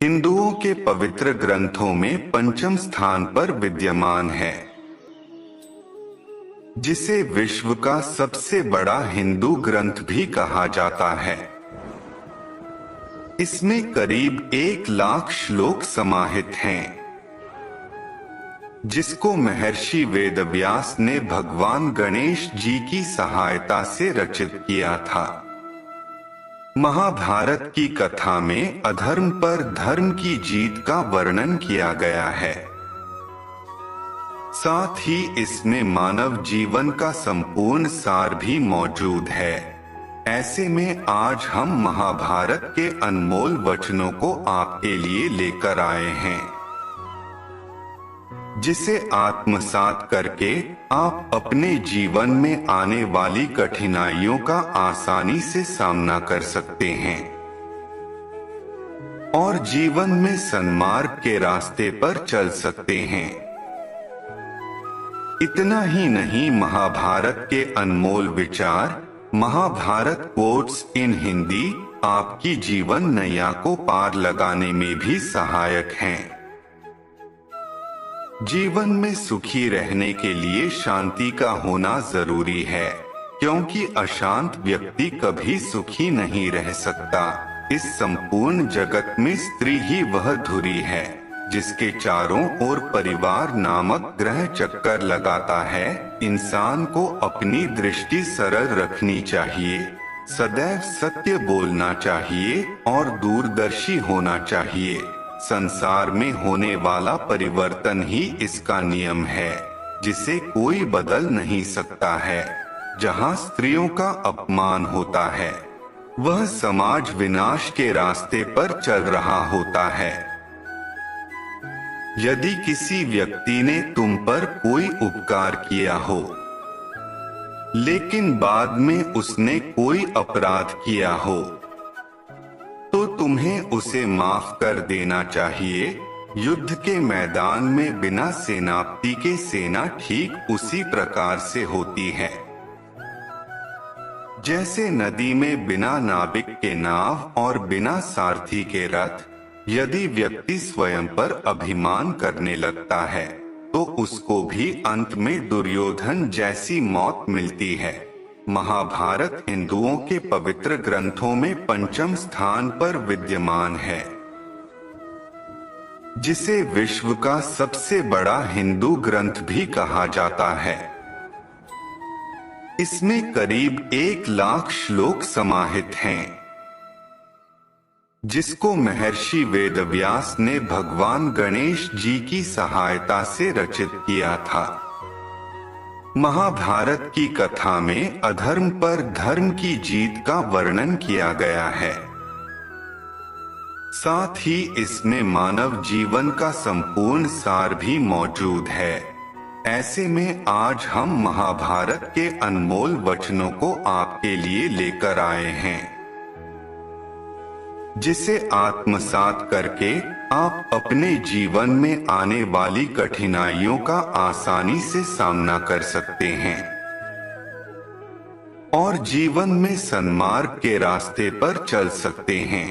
हिंदुओं के पवित्र ग्रंथों में पंचम स्थान पर विद्यमान है, जिसे विश्व का सबसे बड़ा हिंदू ग्रंथ भी कहा जाता है। इसमें करीब 1 लाख श्लोक समाहित हैं, जिसको महर्षि वेदव्यास ने भगवान गणेश जी की सहायता से रचित किया था। महाभारत की कथा में अधर्म पर धर्म की जीत का वर्णन किया गया है। साथ ही इसमें मानव जीवन का संपूर्ण सार भी मौजूद है। ऐसे में आज हम महाभारत के अनमोल वचनों को आपके लिए लेकर आए हैं, जिसे आत्मसात करके आप अपने जीवन में आने वाली कठिनाइयों का आसानी से सामना कर सकते हैं और जीवन में सन्मार्ग के रास्ते पर चल सकते हैं। इतना ही नहीं, महाभारत के अनमोल विचार, महाभारत कोट्स इन हिंदी, आपकी जीवन नैया को पार लगाने में भी सहायक हैं। जीवन में सुखी रहने के लिए शांति का होना जरूरी है, क्योंकि अशांत व्यक्ति कभी सुखी नहीं रह सकता। इस संपूर्ण जगत में स्त्री ही वह धुरी है, जिसके चारों ओर परिवार नामक ग्रह चक्कर लगाता है। इंसान को अपनी दृष्टि सरल रखनी चाहिए, सदैव सत्य बोलना चाहिए और दूरदर्शी होना चाहिए। संसार में होने वाला परिवर्तन ही इसका नियम है, जिसे कोई बदल नहीं सकता है। जहाँ स्त्रियों का अपमान होता है, वह समाज विनाश के रास्ते पर चल रहा होता है। यदि किसी व्यक्ति ने तुम पर कोई उपकार किया हो, लेकिन बाद में उसने कोई अपराध किया हो, तो तुम्हें उसे माफ कर देना चाहिए। युद्ध के मैदान में बिना सेनापति के सेना ठीक उसी प्रकार से होती है, जैसे नदी में बिना नाविक के नाव और बिना सारथी के रथ। यदि व्यक्ति स्वयं पर अभिमान करने लगता है, तो उसको भी अंत में दुर्योधन जैसी मौत मिलती है। महाभारत हिंदुओं के पवित्र ग्रंथों में पंचम स्थान पर विद्यमान है, जिसे विश्व का सबसे बड़ा हिंदू ग्रंथ भी कहा जाता है। इसमें करीब 1 लाख श्लोक समाहित हैं, जिसको महर्षि वेदव्यास ने भगवान गणेश जी की सहायता से रचित किया था। महाभारत की कथा में अधर्म पर धर्म की जीत का वर्णन किया गया है। साथ ही इसमें मानव जीवन का संपूर्ण सार भी मौजूद है। ऐसे में आज हम महाभारत के अनमोल वचनों को आपके लिए लेकर आए हैं, जिसे आत्मसात करके आप अपने जीवन में आने वाली कठिनाइयों का आसानी से सामना कर सकते हैं और जीवन में सन्मार्ग के रास्ते पर चल सकते हैं।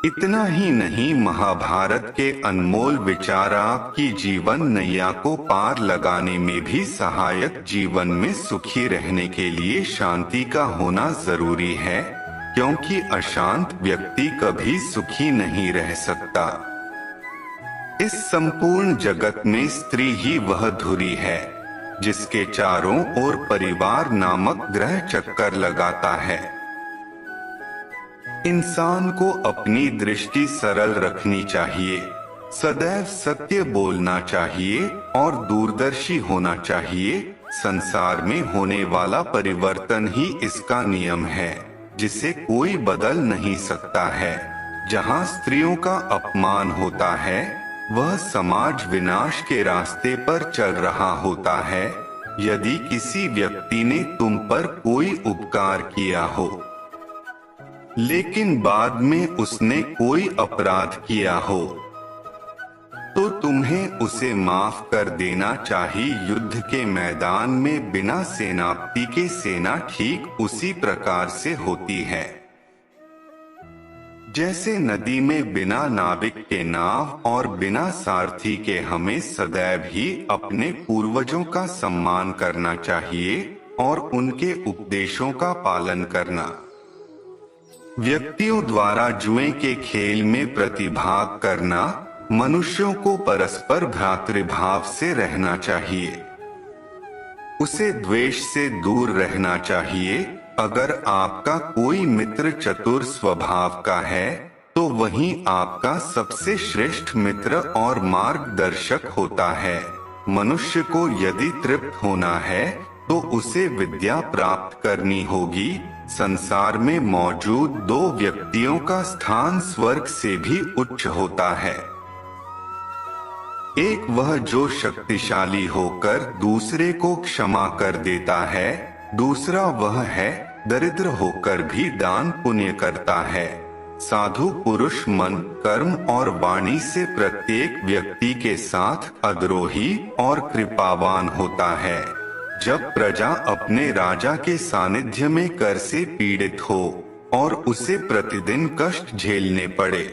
इतना ही नहीं, महाभारत के अनमोल विचार आपकी जीवन नैया को पार लगाने में भी सहायक। जीवन में सुखी रहने के लिए शांति का होना जरूरी है, क्योंकि अशांत व्यक्ति कभी सुखी नहीं रह सकता। इस संपूर्ण जगत में स्त्री ही वह धुरी है, जिसके चारों ओर परिवार नामक ग्रह चक्कर लगाता है। इंसान को अपनी दृष्टि सरल रखनी चाहिए, सदैव सत्य बोलना चाहिए और दूरदर्शी होना चाहिए। संसार में होने वाला परिवर्तन ही इसका नियम है, जिसे कोई बदल नहीं सकता है। जहाँ स्त्रियों का अपमान होता है, वह समाज विनाश के रास्ते पर चल रहा होता है। यदि किसी व्यक्ति ने तुम पर कोई उपकार किया हो, लेकिन बाद में उसने कोई अपराध किया हो, तो तुम्हें उसे माफ कर देना चाहिए। युद्ध के मैदान में बिना सेनापति के सेना ठीक उसी प्रकार से होती है, जैसे नदी में बिना नाविक के नाव और बिना सारथी के हमें सदैव ही अपने पूर्वजों का सम्मान करना चाहिए और उनके उपदेशों का पालन करना। व्यक्तियों द्वारा जुए के खेल में प्रतिभाग करना, मनुष्यों को परस्पर भ्रातृभाव से रहना चाहिए। उसे द्वेष से दूर रहना चाहिए। अगर आपका कोई मित्र चतुर स्वभाव का है तो वही आपका सबसे श्रेष्ठ मित्र और मार्गदर्शक होता है। मनुष्य को यदि तृप्त होना है तो उसे विद्या प्राप्त करनी होगी। संसार में मौजूद दो व्यक्तियों का स्थान स्वर्ग से भी उच्च होता है। एक वह जो शक्तिशाली होकर दूसरे को क्षमा कर देता है, दूसरा वह है दरिद्र होकर भी दान पुण्य करता है। साधु पुरुष मन, कर्म और वाणी से प्रत्येक व्यक्ति के साथ अद्रोही और कृपावान होता है। जब प्रजा अपने राजा के सानिध्य में कर से पीड़ित हो और उसे प्रतिदिन कष्ट झेलने पड़े,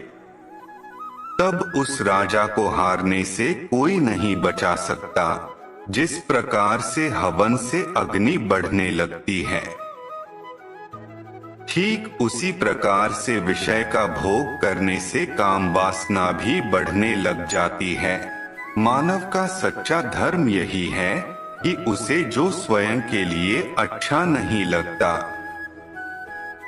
तब उस राजा को हारने से कोई नहीं बचा सकता। जिस प्रकार से हवन से अग्नि बढ़ने लगती है, ठीक उसी प्रकार से विषय का भोग करने से काम वासना भी बढ़ने लग जाती है। मानव का सच्चा धर्म यही है कि उसे जो स्वयं के लिए अच्छा नहीं लगता,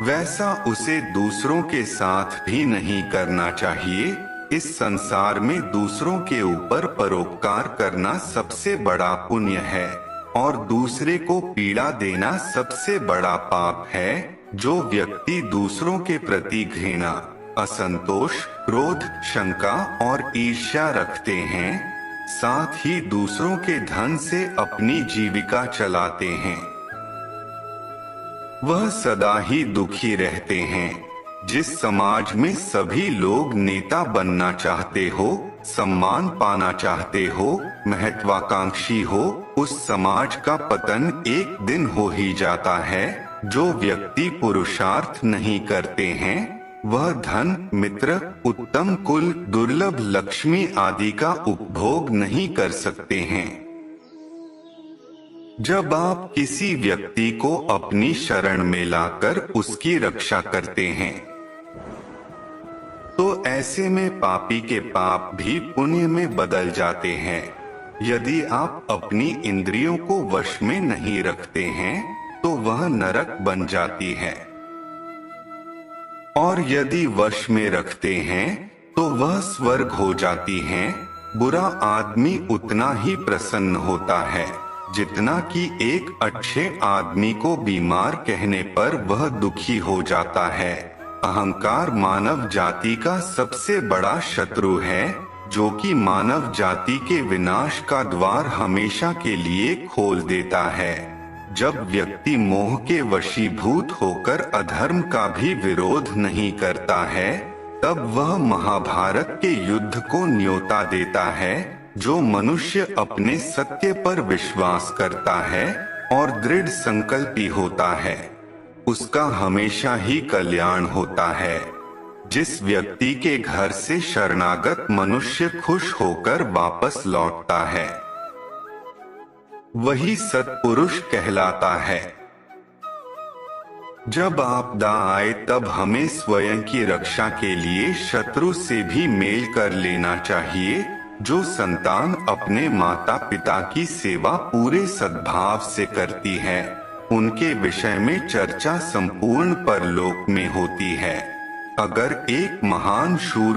वैसा उसे दूसरों के साथ भी नहीं करना चाहिए। इस संसार में दूसरों के ऊपर परोपकार करना सबसे बड़ा पुण्य है और दूसरे को पीड़ा देना सबसे बड़ा पाप है। जो व्यक्ति दूसरों के प्रति घृणा, असंतोष, क्रोध, शंका और ईर्ष्या रखते हैं, साथ ही दूसरों के धन से अपनी जीविका चलाते हैं, वह सदा ही दुखी रहते हैं। जिस समाज में सभी लोग नेता बनना चाहते हो, सम्मान पाना चाहते हो, महत्वाकांक्षी हो, उस समाज का पतन एक दिन हो ही जाता है। जो व्यक्ति पुरुषार्थ नहीं करते हैं, वह धन, मित्र, उत्तम कुल, दुर्लभ लक्ष्मी आदि का उपभोग नहीं कर सकते हैं। जब आप किसी व्यक्ति को अपनी शरण में लाकर उसकी रक्षा करते हैं, तो ऐसे में पापी के पाप भी पुण्य में बदल जाते हैं। यदि आप अपनी इंद्रियों को वश में नहीं रखते हैं तो वह नरक बन जाती है, और यदि वश में रखते हैं तो वह स्वर्ग हो जाती हैं। बुरा आदमी उतना ही प्रसन्न होता है जितना कि एक अच्छे आदमी को बीमार कहने पर वह दुखी हो जाता है। अहंकार मानव जाति का सबसे बड़ा शत्रु है, जो कि मानव जाति के विनाश का द्वार हमेशा के लिए खोल देता है। जब व्यक्ति मोह के वशीभूत होकर अधर्म का भी विरोध नहीं करता है, तब वह महाभारत के युद्ध को न्योता देता है। जो मनुष्य अपने सत्य पर विश्वास करता है और दृढ़ संकल्पी होता है, उसका हमेशा ही कल्याण होता है। जिस व्यक्ति के घर से शरणागत मनुष्य खुश होकर वापस लौटता है, वही सत्पुरुष कहलाता है। जब आपदा आए तब हमें स्वयं की रक्षा के लिए शत्रु से भी मेल कर लेना चाहिए। जो संतान अपने माता पिता की सेवा पूरे सद्भाव से करती है, उनके विषय में चर्चा संपूर्ण परलोक में होती है। अगर एक महान शूर